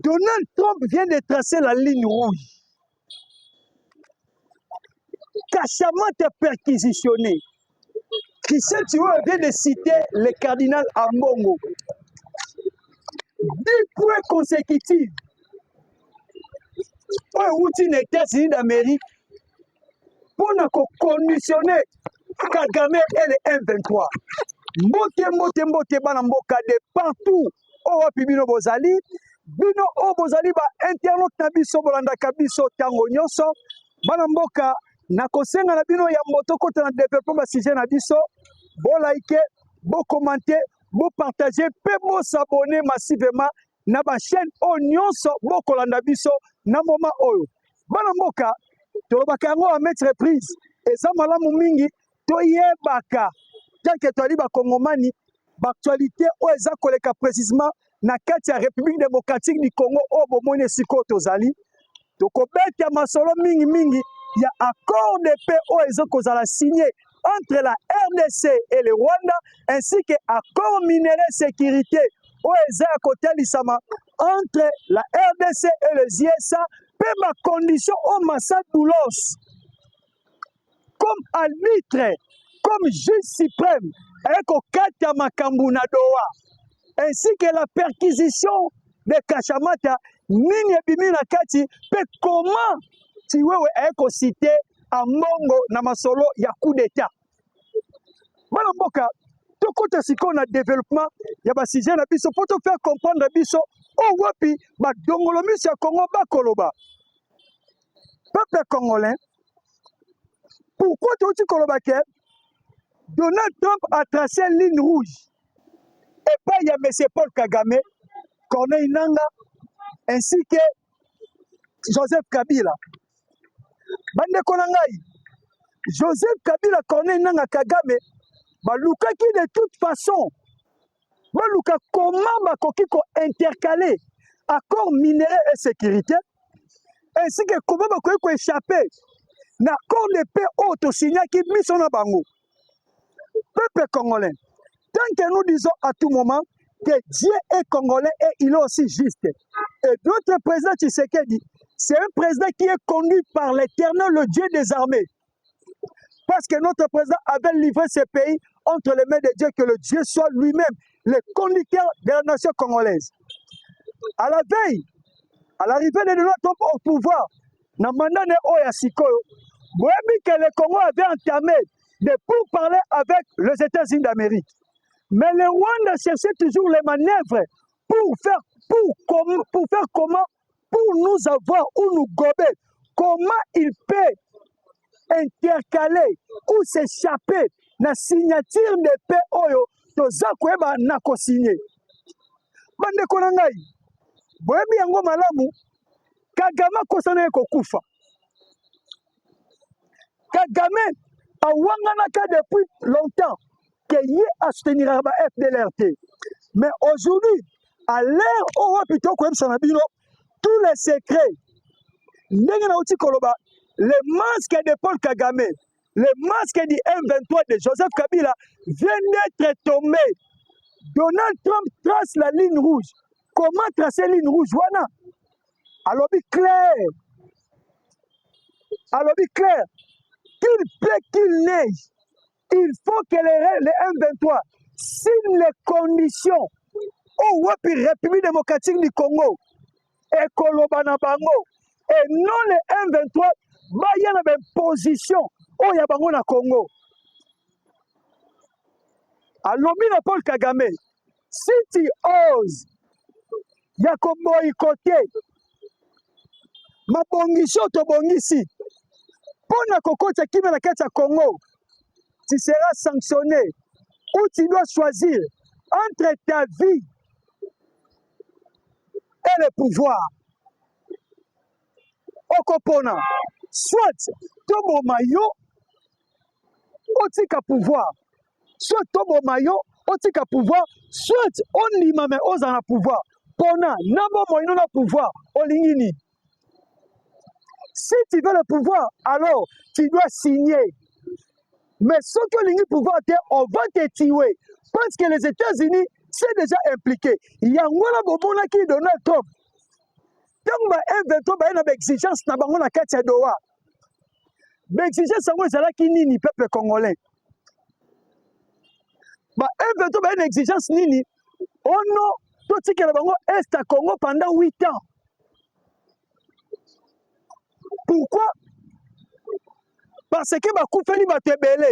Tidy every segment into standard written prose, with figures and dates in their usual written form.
Donald Trump vient de tracer la ligne rouge. Cachamment est perquisitionné. Christian Chiwewe vient de citer le cardinal Ambongo. 10 points consécutifs. Où les États-Unis d'Amérique pour conditionner Kagame et le M23. Mote banamboka de partout. Owa pibino bozali. Bino o bozali ba internaute na biso bolanda kabiso tango nyonso. Banamboka na kosenga na bino ya moto kota na développement ba sujet na biso. Bo like, bo commenter, bo partager, pe bo s'abonner massivement na ba chaîne o nyonso bo kolanda biso na moment oyo. Banamboka tolobaka yango à mettre reprise. Eza malamu mingi toyebaka. Tant que tu as dit Congomani, l'actualité eza koleka précisément na kati ya République démocratique du Congo o bomone siko tozali. Tokobeta masolo mingi ya accord de paix o eza kozala signé entre la RDC et le Rwanda ainsi que accord minerai sécurité o eza kotelisama entre la RDC et le ZSA pe ma condition o Massa Doulos comme arbitre comme juge suprême avec Okata Makambuna Doha, ainsi que la perquisition de Kachamata, Nini Bimina Kati, mais comment tu veux citer à Mongo Namasolo Yakou d'État. Madame Boka, tout côté si qu'on a développement, il y a un sujet pour te faire comprendre Bisso, oh wapi, bah Dongolomi c'est Congo Bakoloba. Peuple congolais, pourquoi tu dis Kolobake? Donald Trump a tracé une ligne rouge. Et pas il y a M. Paul Kagame, Corneille Nanga, ainsi que Joseph Kabila. Bande Konangai, Joseph Kabila, Corneille Nanga, Kagame, Baluka qui de toute façon, Baluka comment Bakoki ko intercalé accord minerai et sécurité, ainsi que comment Bakoki ko échappé l'accord de paix auto-signé qui mis son bango. Peuple congolais, tant que nous disons à tout moment que Dieu est congolais et il est aussi juste. Et notre président Tshisekedi, c'est un président qui est conduit par l'Éternel, le Dieu des armées. Parce que notre président avait livré ce pays entre les mains de Dieu, que le Dieu soit lui-même le conducteur de la nation congolaise. À la veille, à l'arrivée de Donald Trump au pouvoir, dans le mandat de Oyasiko, vous avez vu que le Congo avait entamé de pourparler avec les États-Unis d'Amérique. Mais le Rwanda cherchait toujours les manœuvres pour faire comment, pour nous avoir ou nous gober. Comment il peut intercaler ou s'échapper la signature de paix oyo tozakweba na ko-signer. Bande konangai, boyebi yango malamu, Kagame kosana kokufa. Kagame Awanganaka depuis longtemps qu'il y a à soutenir la FDLRT. Mais aujourd'hui, à l'ère où tous les secrets, les masques de Paul Kagame, les masques du M23 de Joseph Kabila viennent d'être tombés. Donald Trump trace la ligne rouge. Comment tracer la ligne rouge? Voilà. Alors, clair. Qu'il plaît, qu'il neige, il faut que les M23 signent les conditions au République démocratique du Congo et Kolobana Bango et non les M23 il y a une position au Yabango na Congo. Alors, Paul Kagame, si tu oses, il y a comme boycotter ma bongisho to bongisi. Pour la cocotte qui met la carte à Congo, tu seras sanctionné ou tu dois choisir entre ta vie et le pouvoir. Okopona, soit Tobo Mayo, otika pouvoir, soit Tobo Mayo, otika pouvoir, soit on limame ozana pouvoir. Pona, nabo moino na pouvoir, olingini. Si tu veux le pouvoir, alors tu dois signer. Mais si tu as le pouvoir, on va te tuer. Parce que les États-Unis, c'est déjà impliqué. Il y a un Bobona qui Donald Trump. tant ba M23 ba na exigence na bango na kati ya Doha. Ba exigence yango ezalaki nini peuple congolais? Ba M23 ba na exigence nini? Ono to tikela bango est à Congo pendant 8 ans. Pourquoi? Parce que bakufeli bato ebele.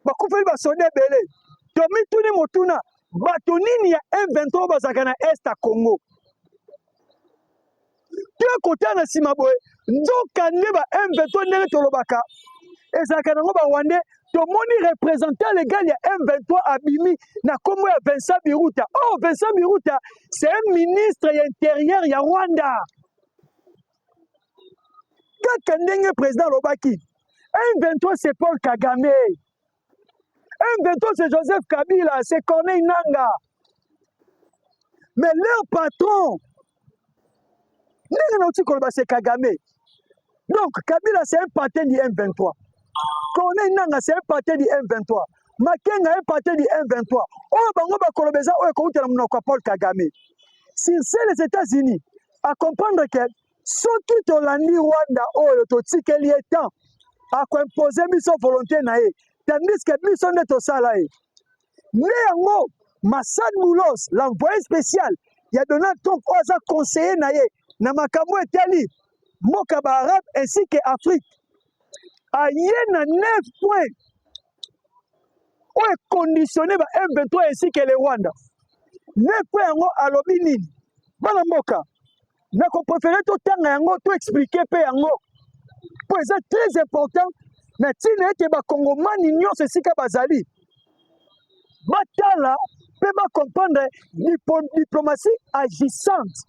Bakufeli basoda ebele. Tomi tuni motuna bato nini ya M23 bazaka na est à Congo. Tio kota na sima boye nzoka nde ba M23 ndenge tolobaka ezalaka nango ba Rwandais tomoni représentant légal ya M23 abimi na kombo ya Vincent Biruta. Oh, Vincent Biruta c'est un ministre intérieur ya Rwanda. Kaka ndenge président lobaki M23 c'est Paul Kagame. M23 c'est Joseph Kabila, c'est Corneille Nanga. Mais leur patron, c'est Kagame. Donc Kabila c'est un parti du M23. Corneille Nanga c'est un parti du M23. Makenga est un parti du M23. Oh, bango ba kolobeza o ekouta na munoko Paul Kagame. Si c'est les États-Unis à comprendre que soki tolandi Rwanda oyo totikeli etant à imposer biso volonté na ye. Tandis que biso nde tosala ye. Néanmoins, Massad Moulos, l'envoyé spécial, il y a Donald Trump oza conseiller na ye na makambo etali mboka ba arabe ainsi que Afrique. Aye na 9 points. O est conditionné ba M23 ainsi que le Rwanda. 9 points yango alobi nini? Bana mboka. Na ko préférer to tanga yango to expliquer pe yango. Pour ça très important. Na tina ete ba kongomani nyonso esika bazali batala pe ba comprendre diplomatie agissante,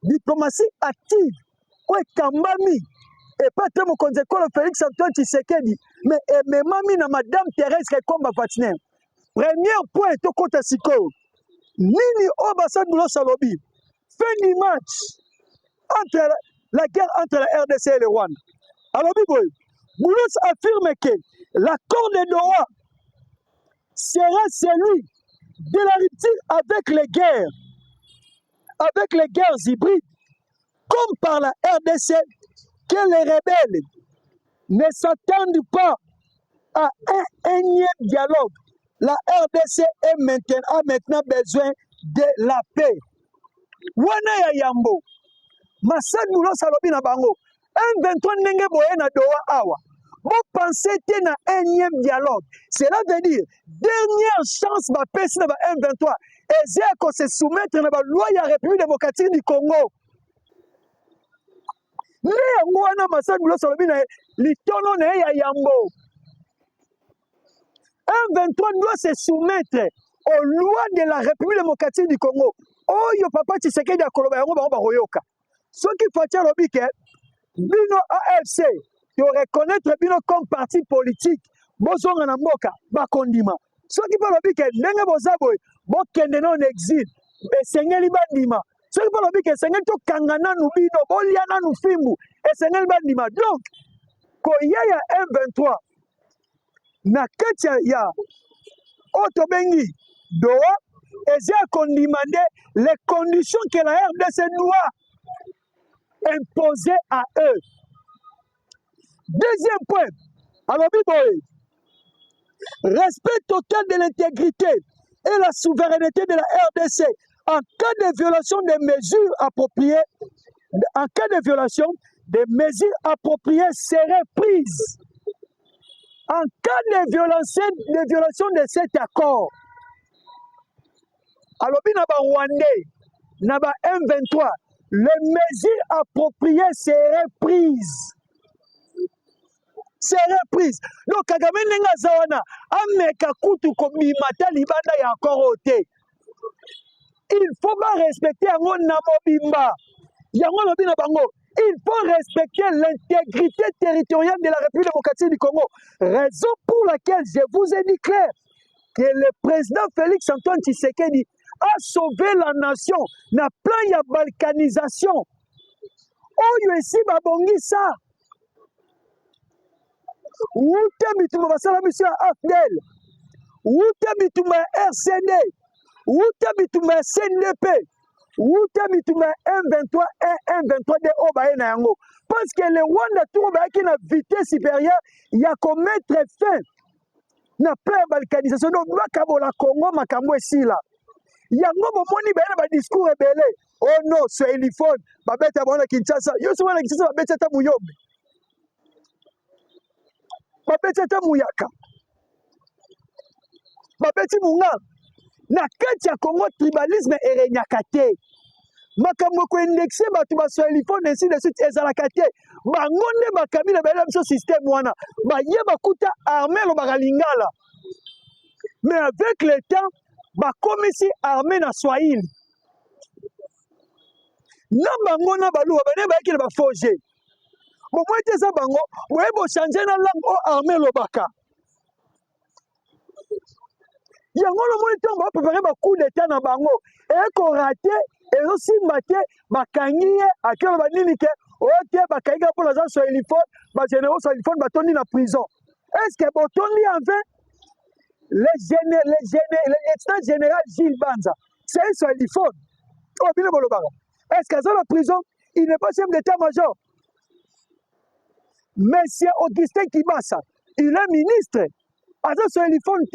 diplomatie active o ekambami et pas te mokonzi ekolo Félix Antoine Tshisekedi mais ememami na madame Thérèse Kakomba Wagner. Premier point tokota sikoyo nini o basad Moulos alobi fin du match entre la guerre entre la RDC et le Rwanda. Alobi boy Moulos affirme que l'accord de Doha sera celui de la rupture avec les guerres hybrides, comme par la RDC, que les rebelles ne s'attendent pas à un énième dialogue. La RDC a maintenant besoin de la paix. Wana ya yambo, Massad Moulos alobi na bango, M23 ndenge boye na Doha awa. Vous pensez qu'il y a un énième dialogue. Cela veut dire, dernière chance ma paix sur M23. Et c'est qu'on se soumettre à la loi de la République démocratique du Congo. Mais moi, je ne sais pas si M23 doit se soumettre aux lois de la République démocratique du Congo. Oh, yo papa Tshisekedi a koloba yango ba royoka. Ce qui faut dire que Bino AFC de reconnaître Bino comme parti politique, bozonga na mboka bakondima. Soki pa lobi ke ndenge bozaboy, bokende na exil, esengeli bandima. Soki pa lobi ke sengeli to kangana nu bino, boliana nu fimbu, esengeli bandima. Donc, koya ya M23 na kati ya otobengi Doha, ezia kondimande les conditions que la RDC doit imposer à eux. Deuxième point, alors respect total de l'intégrité et la souveraineté de la RDC en cas de violation des mesures appropriées. En cas de violation, des mesures appropriées seraient prises. En cas de violation de cet accord, alors bien Rwandais, naba M23, les mesures appropriées seraient prises. Seraient prises. Donc Kagame nenga zawana ameka kutu komimata libanda ya encore ote. Il faut pas respecter yango na mobimba. Yango lobi na bango. Il faut respecter l'intégrité territoriale de la République démocratique du Congo. Raison pour laquelle je vous ai dit clair que le président Félix Antoine Tshisekedi a sauvé la nation na plan ya balkanisation. Oyo esi babongi ça. Wute bituma basala mission ya AFDEL. Wute bituma ya RCD. Wute bituma ya CNDP. Wuta mituma M23 et M23 de Obaye na yango. Parce que le Rwanda tout qui na vitesse supérieure, il y a qu'à mettre fin na plein balkanisation. Donc, la Congo makambo esila. Yango bomoni bayana ba discours rebelle. Oh non, c'est Eliphone, babeta bona Kinshasa. Yo so wana Kinshasa babeta ta Muyombe. Babeta ta Muyaka. Babeti Munga. Na kati ya Congo tribalisme erenyaka te. Makambo ko indexer batu ba so Eliphone ainsi de suite ezalaka te. Bango nde bakabila bayela biso système wana. Ba ye bakuta armée lo bakalingala. Mais avec le temps, ba komisi armée na Swahili. Na bango na baluwa bane ba yaki ba forger. Bon moi te sa bango, boye bo changer na langue o armée lobaka. Yango no mo ntongo ba préparer ba coup d'état na bango et ko raté et aussi maté ba kangiye akelo ba nini ke o te ba kaiga pour la so Eliphone, ba généraux so Eliphone ba toni na prison. Est-ce que bo toni en vain? Le lieutenant général Gilles Banza, c'est un Eliphone. Oh, bien le est-ce qu'à la prison, il n'est pas chef d'état-major? Monsieur Augustin Kibasa, il est ministre. À ça, Eliphone,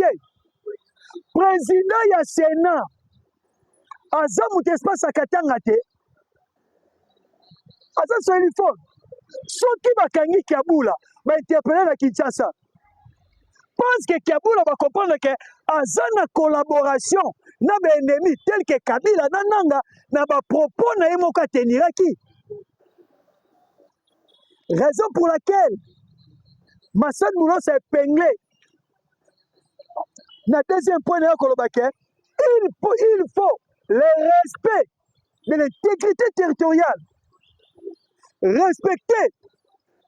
président du Sénat. À ça, il espace à Katangate. À ça, Eliphone. Ceux qui va gagner Kaboula, va interpeller la Kinshasa. Parce que Kaboula va comprendre que azana collaboration na ba ennemi tel que Kabila na nanga na ba propos na yemoka teniraki. Raison pour laquelle Massad Moulos s'est épinglé. Na deuxième point na kolobake, il faut le respect de l'intégrité territoriale. Respecter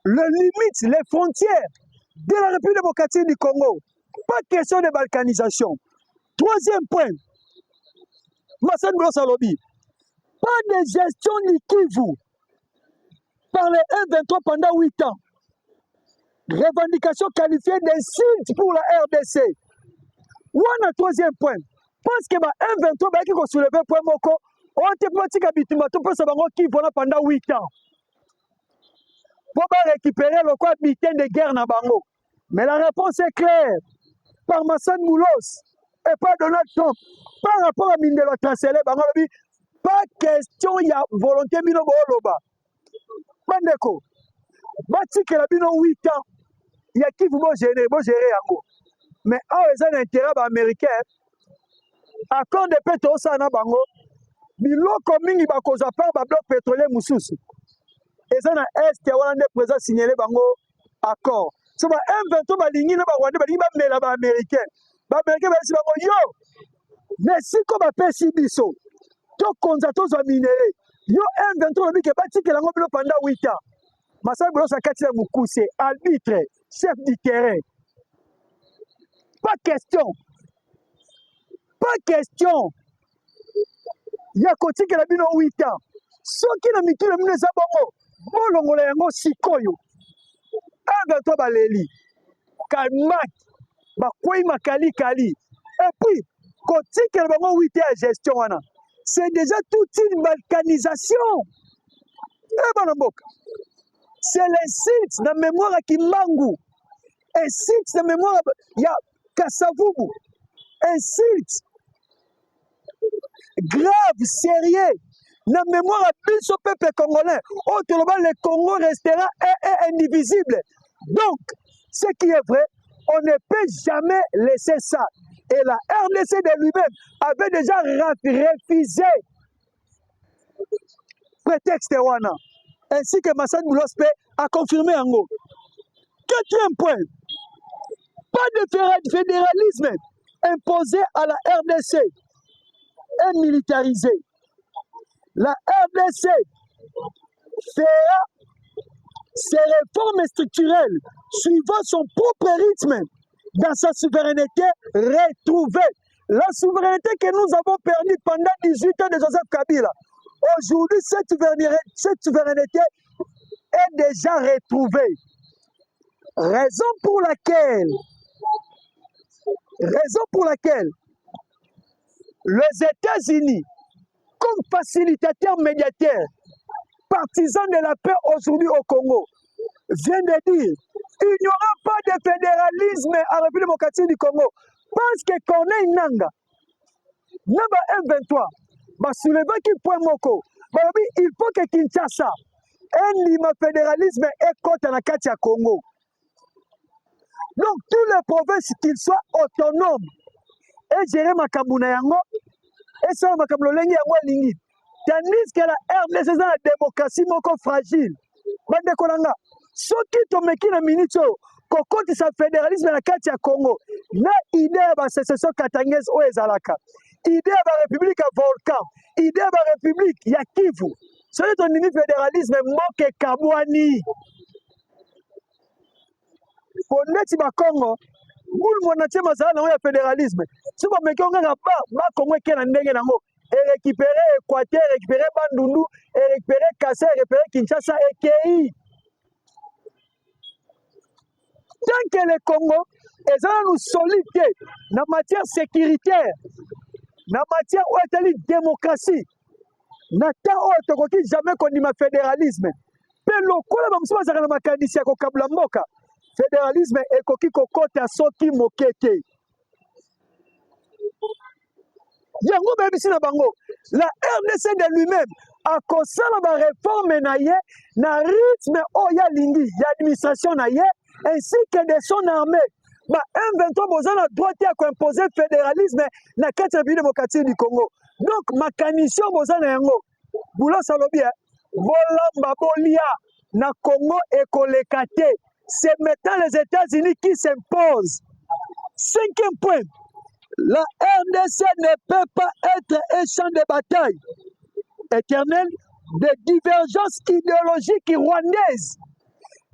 les limites, les frontières de la République démocratique du Congo. Pas question de balkanisation. Troisième point, Massad Moulos Alobi, pas de gestion du Kivu par les M23 pendant 8 ans. Revendication qualifiée d'insulte pour la RDC. Voilà le troisième point. Parce que M23 qui a soulevé le point Moko, on te pratique habituellement tout pour savoir qui voilà pendant 8 ans. Pour récupérer le quoi butin de guerre na bango. Mais la réponse est claire. Par Massad Moulos et par Donald Trump. Par rapport à Mindelo Transele, pas question il y a volonté bino boloba. Bandeko. Bati que la bino 8 ans. Il y a qui vous gérer yango. Mais ils ont un intérêt américain. Accord de pétrole ça na bango. Biloko mingi bakoza par ba bloc pétrolier mususu. Ils ont un est wala ne présent signalé bango accord. So ba M23 balingi na ba Rwanda balingi ba mela ba américain. Ba américain ba si bango yo. Mais si ko ba pesi biso. To konza to zo minéré. Yo M23 lobi ke bati ke lango bilo pendant 8 ans. Massad Moulos akati mukuse arbitre, chef du terrain. Pas question. Pas question. Ya koti ke la bino 8 ans. Soki na mikilo mino za bongo. Bolongola yango sikoyo. M23 baleli. Kalmak. Bakwei makali kali. Et puis, koti ke la bongo 8 ans gestion wana. C'est déjà toute une balkanisation. Eh banamboka. C'est l'insulte de mémoire à Kimbangu. Insulte de mémoire à Kassavubu. Insulte grave, sérieux. La mémoire à ce peuple congolais. Autrement, le Congo restera indivisible. Donc, ce qui est vrai, on ne peut jamais laisser ça. Et la RDC de lui-même avait déjà refusé prétexte Wana. Ainsi que Massad Moulos a confirmé en gros. Quatrième point, pas de fédéralisme imposé à la RDC et militarisé. La RDC fera ses réformes structurelles suivant son propre rythme dans sa souveraineté retrouvée. La souveraineté que nous avons perdue pendant 18 ans de Joseph Kabila. Aujourd'hui, cette souveraineté est déjà retrouvée. Raison pour laquelle les États-Unis comme facilitateur médiateur, partisan de la paix aujourd'hui au Congo, vient de dire il n'y aura pas de fédéralisme en République démocratique du Congo parce que Corneille Nangaa na ba M23 basoulevaki point moko balobi il faut que Kinshasa endima fédéralisme ekota na kati ya Congo. Donc tous les provinces qu'ils soient autonomes et gérer makambo na yango et ça makambo lolenge yango elingi, tandis que la RDC eza na démocratie moko fragile. Bandeko na nga soki tomeki na minute oyo kokotisa fédéralisme na kati ya Congo na idée ya basécession katangese oyo ezalaka, idée ya barépublique ya volcan, idée ya barépublique ya Kivu, soki tondimi fédéralisme mboka ekabwani. Po neti bakongo ngulu mona tie masala nango ya fédéralisme so bameki onganga bakongo eke na ndenge nango erécupéré Équateur, erécupéré Bandundu, erécupéré Kasa, erécupéré Kinshasa ekei. Tant que le Congo est nous solide en matière sécuritaire, en matière où est la démocratie, na ta otokoki jamais kondima fédéralisme. Pe lokola bamusuba zaka na makanisi ya kokabula mboka, fédéralisme ekoki kokota soki mokete. Yango bebisi na bango, la RDC de lui-même a kosala ba réforme na ye na rythme oya lingi ya administration na ye ainsi que de son armée. Ba M23 boza na droit ya ko imposer fédéralisme na kati ya République démocratique du Congo. Donc makanisio boza na yango. Boula salobi bolamba bolia na Congo ekolekate. C'est maintenant les États-Unis qui s'imposent. Cinquième point. La RDC ne peut pas être un champ de bataille éternel de divergences idéologiques rwandaises.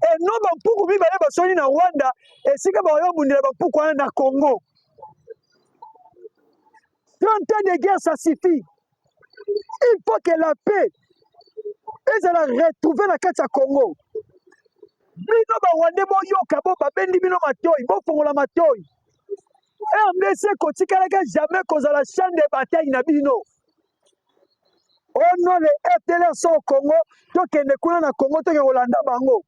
Et non, pour vous vivre na Rwanda, et si vous avez pourquoi na Congo. 30 ans de guerre, ça suffit. Il faut que la paix, ils allaient retrouver la carte à Congo. Bino ba Rwanda bo yoka bo babendi bino matoi, bo fongola matoi. RDC kotikalaka jamais kozala champ de bataille na bino. Oh non, les FDLR sont au Congo, donc ils ne connaissent pas Congo, donc ils Hollanda bango.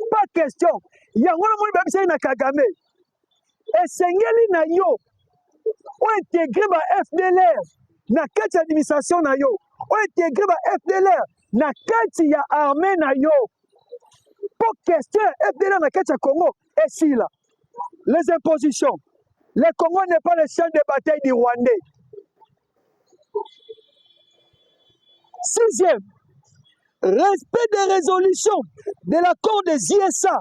Pas question. Il y a un monde na Kagame. Et Sengeli na yo, ou intégré ba FDLR na kati administration na yo, ou intégré ba FDLR na kati ya armée na yo. Pas question FDLR na kati ya Congo. Et si là, les impositions. Le Congo n'est pas le champ de bataille du Rwandais. Sixième, respect des résolutions de l'accord des ISA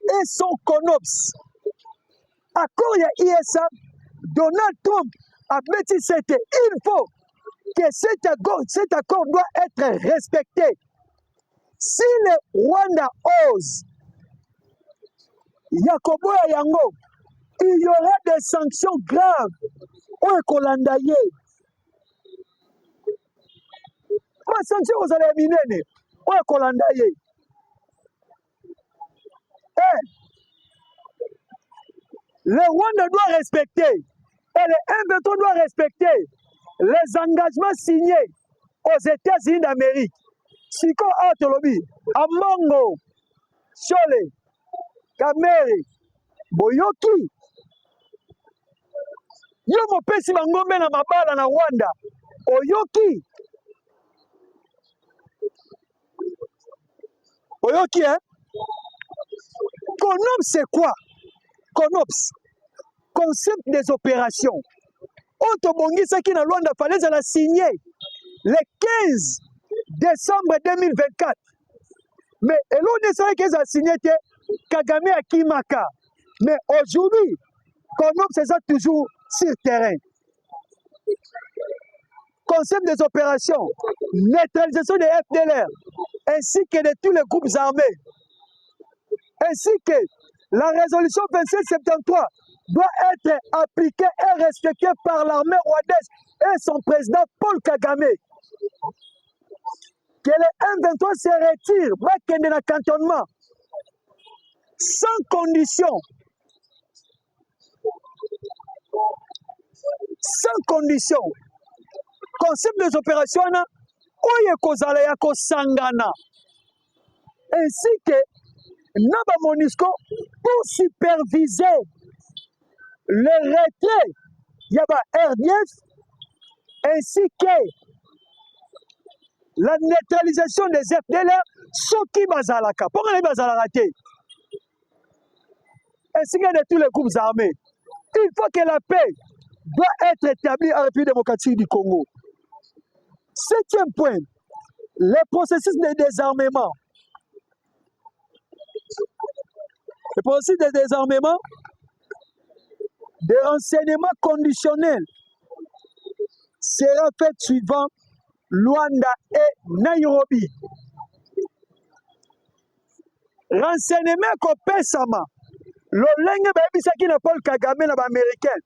et son CONOPS. Accord ya ISA, Donald Trump a dit c'était il faut que cet accord doit être respecté. Si le Rwanda ose, Yakobo Yango, il y aura des sanctions graves au Kolandaye. Ma sanction aux Alaminene, au Kolandaye. Le Rwanda doit respecter, et le M23 doit respecter les engagements signés aux États-Unis d'Amérique. Siko Atolobi, Amongo, Chole, Kamere, Boyoki. Yo mopesi bangombe na mabala na Rwanda. Oyoki. Oyoki, hein? CONOPS, c'est quoi? CONOPS, concept des opérations. Otobongisa qui na Rwanda fallait la signer le 15 décembre 2024. Mais l'on savait qu'ils ont signé Kagame à Kimaka. Mais aujourd'hui, CONOPS est toujours sur terrain. Concept des opérations, neutralisation des FDLR, ainsi que de tous les groupes armés, ainsi que la résolution 2773 doit être appliquée et respectée par l'armée rwandaise et son président Paul Kagame. Que le M23 se retire, Bakende na cantonnement, sans condition. Sans condition. concept des opérations oyo ekozala ya kosangana ainsi que na ba MONUSCO pour superviser le retrait ya ba RDF ainsi que la neutralisation des FDLR soki bazalaka mpo ngana bazalaka te ainsi que de tous les groupes armés. Il faut que la paix doit être établie en République démocratique du Congo. 7e point, le processus de désarmement. Le processus de désarmement, de renseignement conditionnel sera fait suivant Luanda et Nairobi. Renseignement kopesama lolenge bayebisaki na Paul Kagame na baaméricain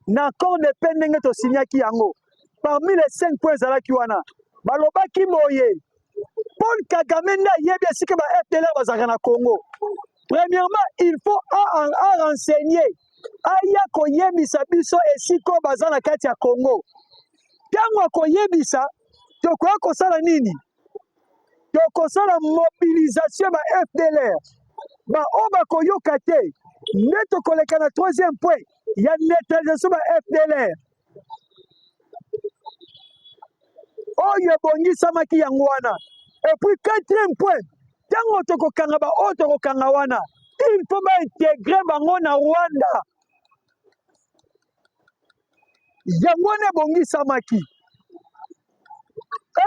na accord de paix ndenge tosignaki yango. Parmi les 5 points ezalaki wana balobaki boye Paul Kagame nde ayebi esika ba FDLR bazalaka na Congo. Premièrement, il faut renseigner aya koyebisa biso esika baza na kati ya Congo. Ntango akoyebisa tokoya kosala nini? Tokosala mobilisation ba FDLR baoyo bakoyoka te nde tokoleka na 3e point ya neutralisation ba FDLR oyo ebongisamaki yango wana. Et puis 4e point, ntango tokokanga baoyo tokokanga wana il faut baintégrer bango na Rwanda. Yango wana ebongisamaki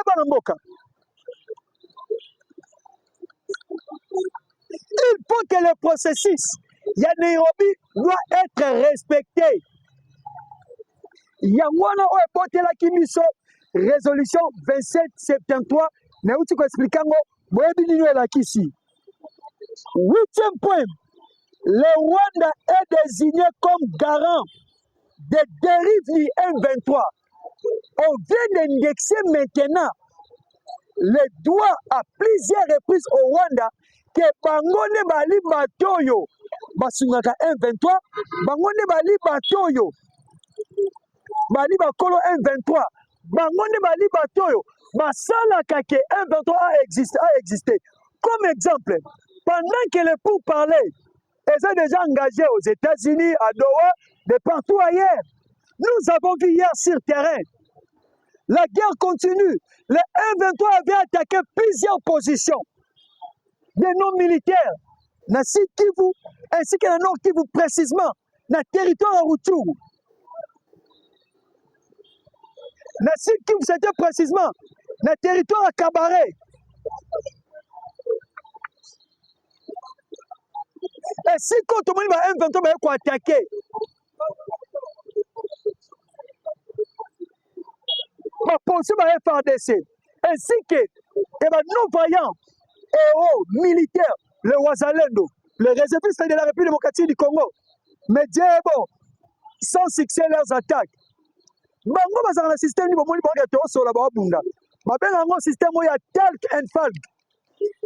bana mboka. Il faut que le processus ya Nairobi doit être respecté. Yango wana oyo ebotelaki biso résolution 2773 nauti koexplika ngo boyebi nini elakisi. 8e point, le Rwanda est désigné comme garant des dérives du M23. On vient d'indexer maintenant les droits à plusieurs reprises au Rwanda que bango ne bali batoyo basungaka M23, bango ne bali batoyo bali bakolo M23, bango ne bali batoyo basalaka que M23 a existé. Comme exemple, pendant que les pourparlers étaient déjà engagés aux États-Unis, à Doha, de partout ailleurs, nous avons vu hier sur terrain, la guerre continue. Le M23 avait attaqué plusieurs positions des non-militaires, na Sud Kivu, ainsi que na Nord Kivu précisément, na territoire à Rutshuru. Na Sud Kivu, c'était précisément na territoire à Kabaré. Et si quand on va M23 va attaquer, ma pensée va FARDC, ainsi que nos vaillants héros militaires, le Wazalendo, le réserviste de la République démocratique du Congo, mais Dieu est bon, sans succès leurs attaques. Bango bazala système ni bomoni boka to so la babunda. Mabenga ngo système ya talk and falk.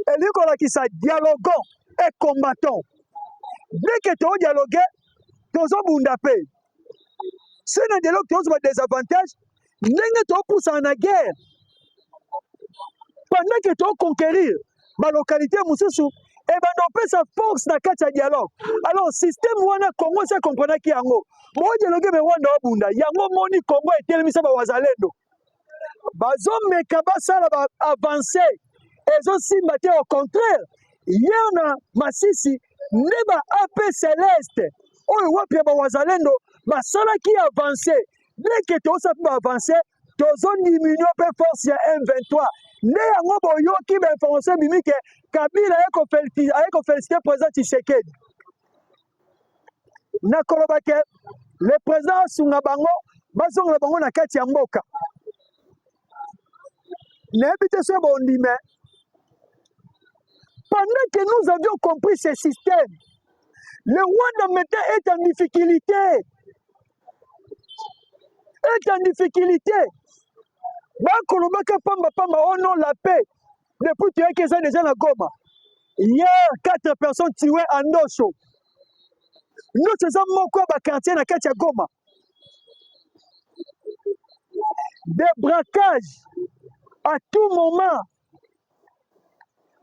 Eliko la ki sa dialoguant et combattant. Dès que tu dialogues, tu as bunda pe. Si un dialogue tu as des avantages, n'engue tu pousse en guerre. Pendant que tu conquérir ma localité mususu, et ben on peut sa force na kati ya dialogue. Alors système wana Congo ça comprendre ki yango. Mo dialogue me wanda bunda. Yango moni Congo etelemisa ba wazalendo. Bazo meka basala ba avancer. Ezo simba te au contraire. Yana Masisi neba AP Céleste. Oyo wapi ba wazalendo basala ki avancer. Dès que to ça peut avancer, tozo diminuer pe force ya M23. Ne yango boyoki ba information bimike Kabila ayeko féliciter président Tshisekedi. Nakolobake le président sunga bango bazonga bango na kati ya mboka. N'habite ce bondime. Pendant que nous avions compris ce système, le Rwanda maintenant est en difficulté. Bakolobaka pamba oh non la paix. Depuis tu es que ça déjà na Goma. Hier 4 personnes tuées en Ndoso. Nous faisons mon quoi ba quartier na kati ya Goma. des braquages à tout moment,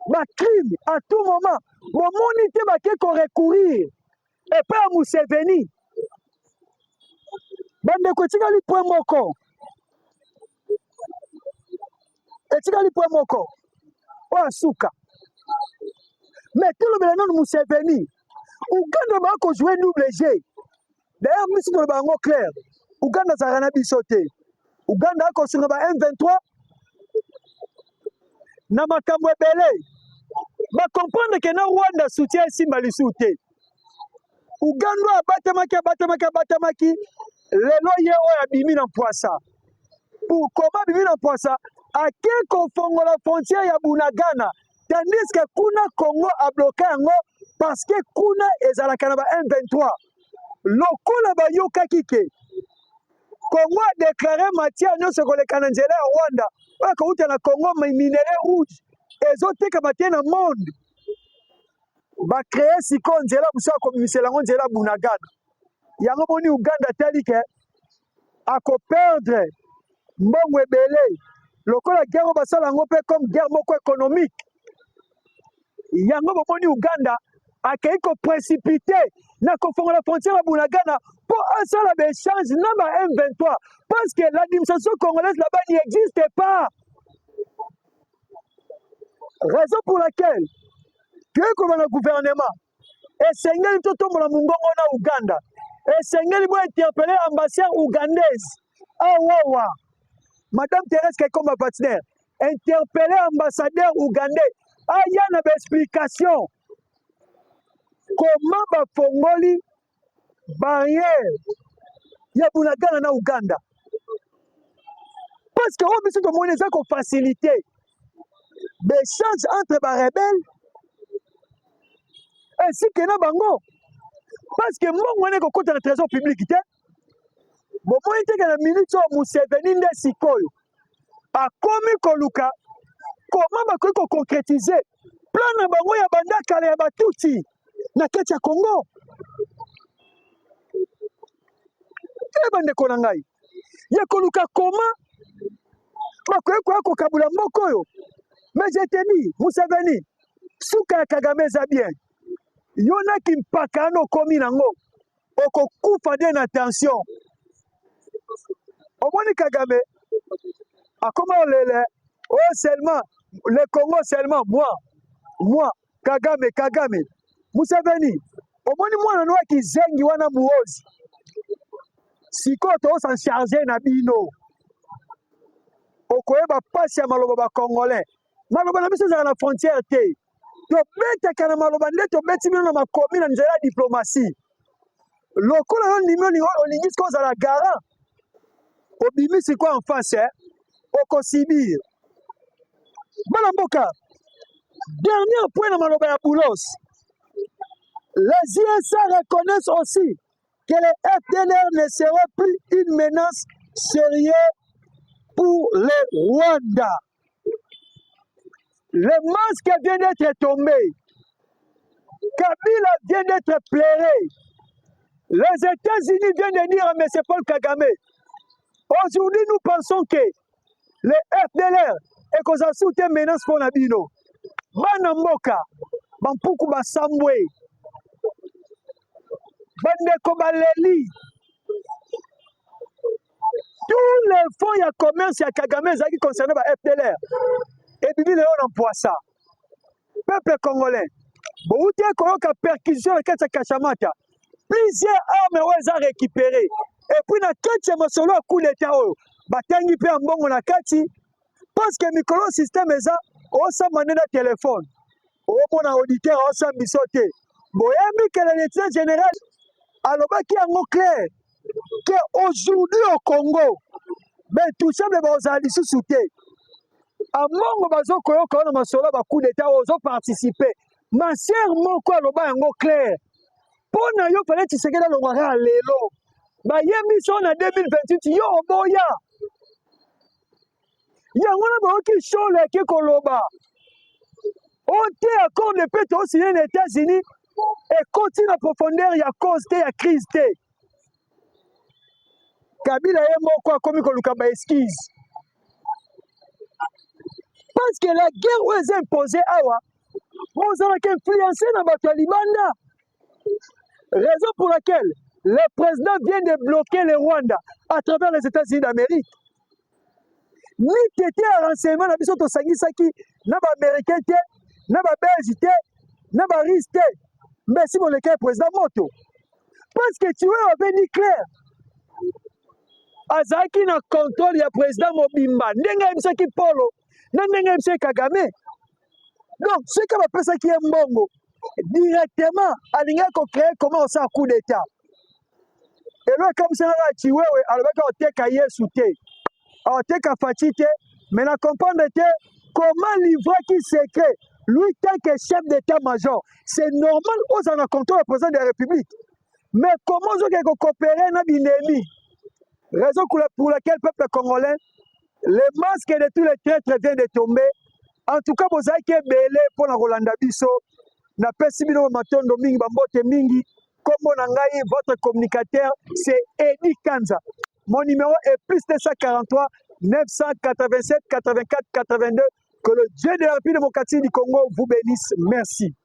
des crimes à tout moment. Bomoni te bake ko recourir et pas à Museveni. Bandeko etikali point moko. Etikali point moko. Oya suka. Mais tout le monde Museveni. Uganda ba ko jouer double jeu. D'ailleurs, misi to ba ngo clair. Uganda zarana bisote. Uganda ko singa ba M23 na makambo ebele. Ba comprendre que na Rwanda soutient Simba Lisuté. Uganda abatamaki lelo ye oya bimi na poisa. Pour comment bimi na poisa ake kofongola frontière ya Bunagana tandis que kuna Congo a bloqué yango parce que kuna ezalaka na ba M23 lokola bayoka kike Congo a déclaré matière nyonso koleka na nzela ya Rwanda oyo kouta na Congo minerai rouge ezoteka batie na monde bacreye sikoyo nzela mosusu akobimisela yango nzela Bunagana yango moni Uganda tali ke akoperdre mbongo ebele lokola guerre oyo basala yango mpe comme guerre moko économique yango bomoni Uganda akei koprécipité na kofongola frontière ya Bunagana mpo asala baéchange na ba M23 parce que l'administration congolaise là-bas n'existe pas. Raison pour laquelle toyekoba na gouvernement esengeli totombola mongongo na Uganda esengeli bo interpeller ambassade ougandaise awawa Madame Thérèse Kekomba partenaire interpeller ambassadeur ougandais aya na explication comment bafongoli barrière ya Bunagana na Uganda parce que oyo biso tomoni eza kofacilité d'échange entre barebelle ainsi que na bango parce que mbongo wana ekokota na trésor public te bomoni teke na minute oyo Museveni nde sikoyo akomi koluka koma bakoki koconcrétise plan na bango ya banda kala ya batuti na kati ya Congo te bandeko na ngai ya koluka koma bakoki koya kokabula mboka oyo mais je te dis Museveni suka ya Kagame eza bien yo naki mpaka wana okomi nango okokufa de na tension omoni Kagame akoma olele oh seulement le Congo seulement moi Kagame Museveni omoni mwana no akizengi wana muozi sikoyo tozosa charge na bino okoyeba pasi ya maloba bakongolais maloba na biso ezala na frontière te tobetaka na maloba nde tobeti bino na makomi na nzela ya diplomatie lokola yo ndimi olingi sikoyo ozala garant obimi sikoyo en face okosibir bana mboka dernier point na maloba ya Boulos les ISA reconnaissent aussi que les FDLR ne seraient plus une menace sérieuse pour le Rwanda. Le masque vient d'être tombé. Kabila vient d'être pleuré. Les États-Unis viennent de dire à M. Paul Kagame, aujourd'hui nous pensons que les FDLR et que ça soutient menace pour Nabino. Bana mboka, bampuku basambwe, bandeko baleli. Tous les fonds ya commerce ya Kagame qui concernent ba FDLR. Et bibi le on emploie ça. Peuple congolais. Bouti koyoka perquisition na kati ya Kashamata. Plusieurs armes ont récupérées. Et puis na kati ya masolo ya coup d'état oyo. Batangi pe mbongo na kati parce que mikolo système eza osa manena téléphone. Omona auditeur osa bisote. Boyembi que le lieutenant général alobaki yango clair que aujourd'hui au Congo ben tout ça le bazali sous te. Amongo bazo koyoka na masolo ba coup d'état ozo participer. Ma sœur moko aloba yango clair. Pona yo fallait Tshisekedi longara lelo. Ba yembi so na 2028 yo oboya. Yango na ba ki shole ki koloba. Ote accord de paix to signé les États-Unis et continue à profondeur ya cause te ya crise te. Kabila ye moko akomi koluka ba esquisse. Parce que la guerre où est imposée awa, vous avez influencé dans votre Libanda. Raison pour laquelle le président vient de bloquer le Rwanda à travers les États-Unis d'Amérique. Ni tété à renseignement na biso to sangisaki na ba américain té, na ba belge té, na ba russe té. Mais si mon le président moto. Parce que tu es avec nucléaire. Azaki na contrôle ya président Mobimba. Ndenga bisaki Polo, na ndenga bisaki Kagame. Donc, ce qui va passer qui est mbongo, directement, alinga ko créer comment on s'en coup d'état. Et là, comme ça, là, tu vois, alors on teka yesu te, on teka fati te, mais na comprendre te comment livrer qui secret, lui tant que chef d'état-major, c'est normal aux en contrôle le président de la République. Mais comment on peut coopérer dans l'ennemi? Raison pour laquelle le peuple congolais, le masque de tous les traîtres vient de tomber. En tout cas, vous avez que belé pour la Rolanda Bisso. Na pesi bino matondo mingi bambote mingi. Kombo na ngai, votre communicateur, c'est Eddie Kanza. Mon numéro est plus 243 987 84 82. Que le Dieu de la République démocratique du Congo vous bénisse. Merci.